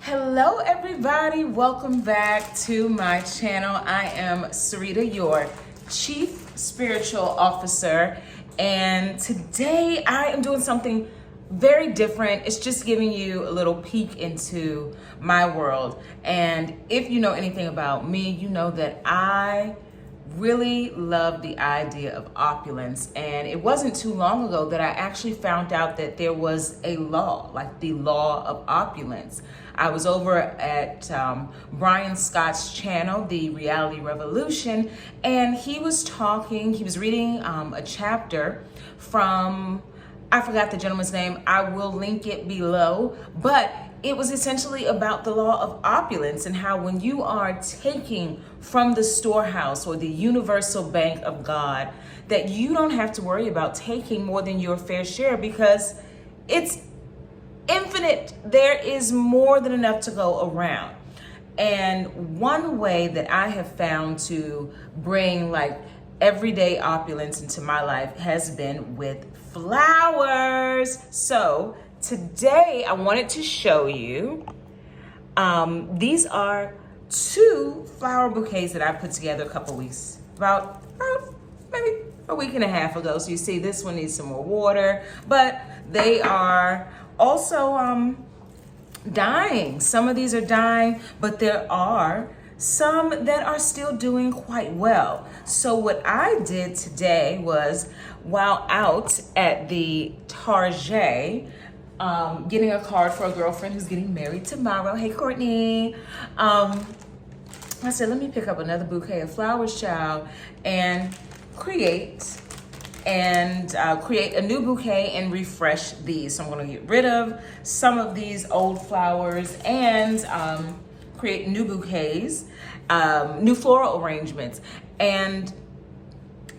Hello everybody, welcome back to my channel. I am Sarita, your Chief Spiritual Officer, and today I am doing something very different. It's just giving you a little peek into my world. And if you know anything about me, you know that I really love the idea of opulence, and it wasn't too long ago that I actually found out that there was a law, like the law of opulence. I was over at Brian Scott's channel, The Reality Revolution, and he was reading a chapter from, I forgot the gentleman's name, I will link it below, but it was essentially about the law of opulence and how when you are taking from the storehouse or the universal bank of God, that you don't have to worry about taking more than your fair share because it's infinite. There is more than enough to go around. And one way that I have found to bring like everyday opulence into my life has been with flowers. So today I wanted to show you, these are two flower bouquets that I put together a couple weeks, about maybe a week and a half ago. So you see this one needs some more water, but they are also dying. Some of these are dying, but there are some that are still doing quite well. So what I did today was, while out at the Target, getting a card for a girlfriend who's getting married tomorrow. Hey, Courtney. I said, let me pick up another bouquet of flowers, child, and create a new bouquet and refresh these. So I'm gonna get rid of some of these old flowers and create new bouquets, new floral arrangements. And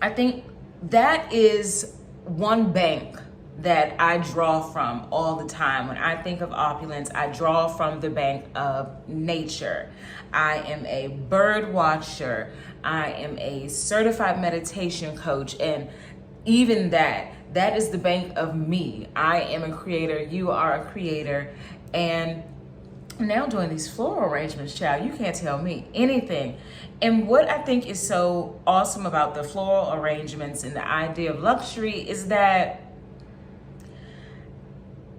I think that is one bank that I draw from all the time. When I think of opulence, I draw from the bank of nature. I am a bird watcher. I am a certified meditation coach. And even that is the bank of me. I am a creator. You are a creator. And now doing these floral arrangements, child, you can't tell me anything. And what I think is so awesome about the floral arrangements and the idea of luxury is that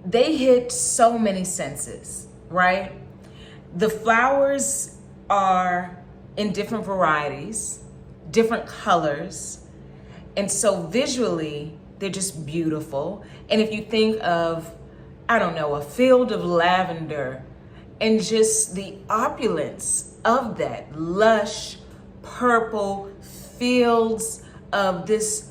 they hit so many senses, right? The flowers are in different varieties, different colors, and so visually, they're just beautiful. And if you think of, I don't know, a field of lavender and just the opulence of that, lush, purple fields of this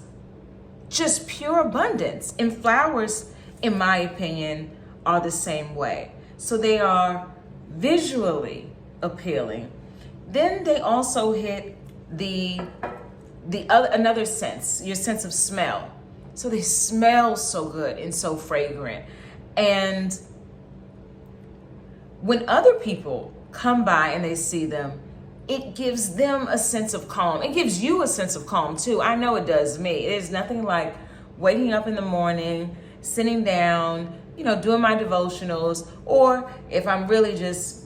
just pure abundance. And flowers, in my opinion, are the same way. So they are visually appealing. Then they also hit another sense, your sense of smell. So they smell so good and so fragrant. And when other people come by and they see them, it gives them a sense of calm. It gives you a sense of calm too. I know it does me. It is nothing like waking up in the morning, sitting down, doing my devotionals, or if I'm really just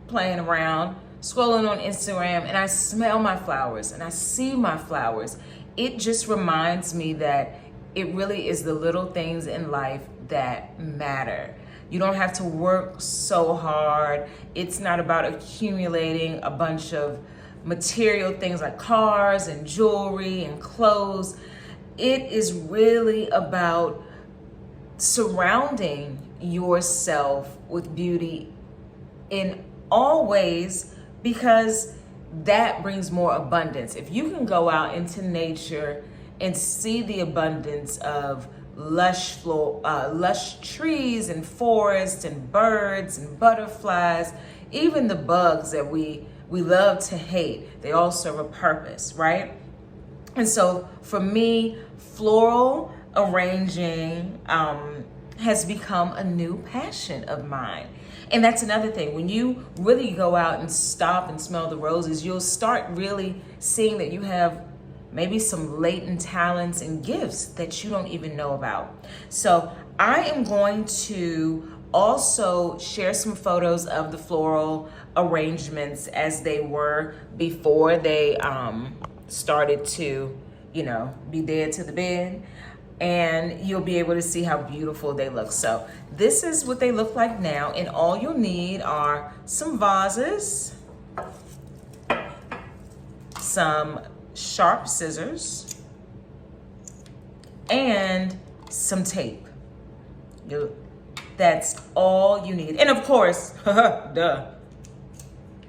playing around, scrolling on Instagram, and I smell my flowers and I see my flowers. It just reminds me that it really is the little things in life that matter. You don't have to work so hard. It's not about accumulating a bunch of material things like cars and jewelry and clothes. It is really about surrounding yourself with beauty in all ways, because that brings more abundance. If you can go out into nature and see the abundance of lush trees and forests and birds and butterflies, even the bugs that we love to hate, they all serve a purpose, right? And so for me, floral arranging has become a new passion of mine. And that's another thing. When you really go out and stop and smell the roses, you'll start really seeing that you have maybe some latent talents and gifts that you don't even know about. So I am going to also share some photos of the floral arrangements as they were before they started to, you know, be dead to the bed. And you'll be able to see how beautiful they look. So this is what they look like now, and all you'll need are some vases, some sharp scissors, and some tape. That's all you need. And of course, duh,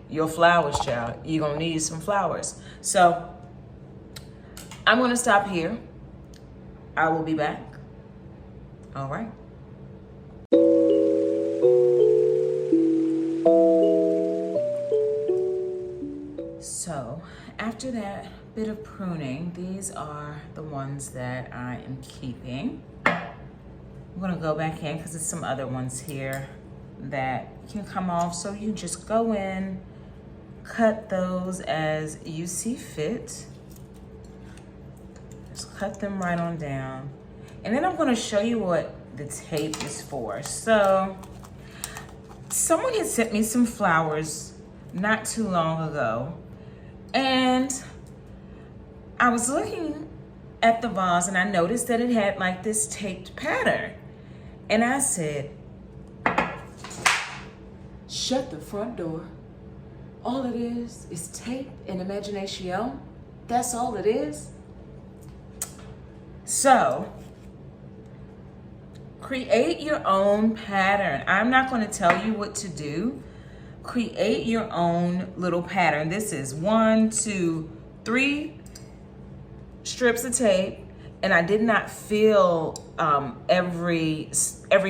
your flowers, child. You're gonna need some flowers. So I'm gonna stop here. I will be back. All right. So after that bit of pruning, these are the ones that I am keeping. I'm gonna go back in because there's some other ones here that can come off. So you just go in, cut those as you see fit. Just cut them right on down. And then I'm gonna show you what the tape is for. So someone had sent me some flowers not too long ago, and I was looking at the vase and I noticed that it had like this taped pattern. And I said, shut the front door. All it is tape and imagination. That's all it is. So, create your own pattern. I'm not going to tell you what to do. Create your own little pattern. This is 1, 2, 3 strips of tape, and I did not fill every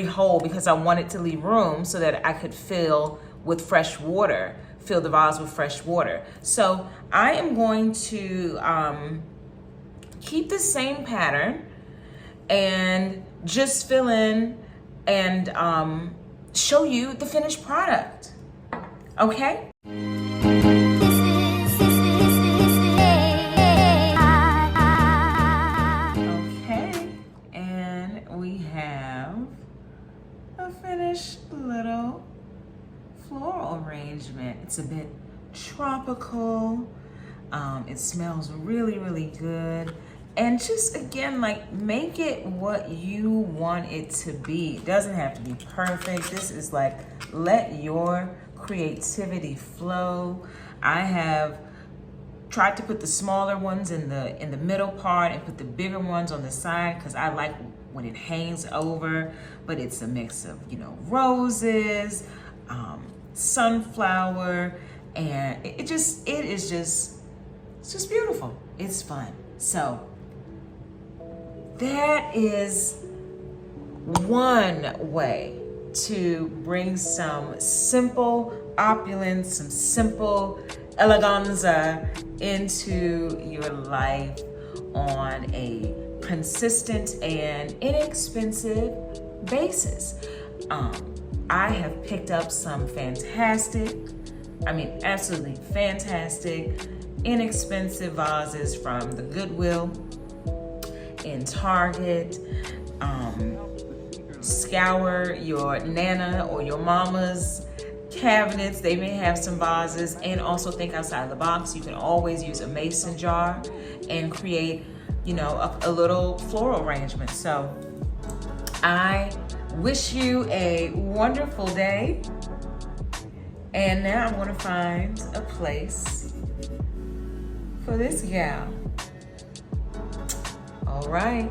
hole because I wanted to leave room so that I could fill with fresh water, fill the vase with fresh water. So I am going to keep the same pattern and just fill in and show you the finished product. Okay? Okay, and we have a finished little floral arrangement. It's a bit tropical. It smells really, really good. And just again, like, make it what you want it to be. It doesn't have to be perfect. This is like, let your creativity flow. I have tried to put the smaller ones in the middle part and put the bigger ones on the side because I like when it hangs over, but it's a mix of, you know, roses, sunflower, and it's just beautiful. It's fun. So that is one way to bring some simple opulence, some simple eleganza into your life on a consistent and inexpensive basis. I have picked up some absolutely fantastic, inexpensive vases from the Goodwill in Target. Scour your Nana or your mama's cabinets. They may have some vases, and also think outside the box. You can always use a mason jar and create, you know, a little floral arrangement. So I wish you a wonderful day. And now I'm going to find a place for this gal. All right.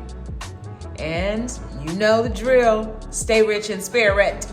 And you know the drill. Stay rich in spirit.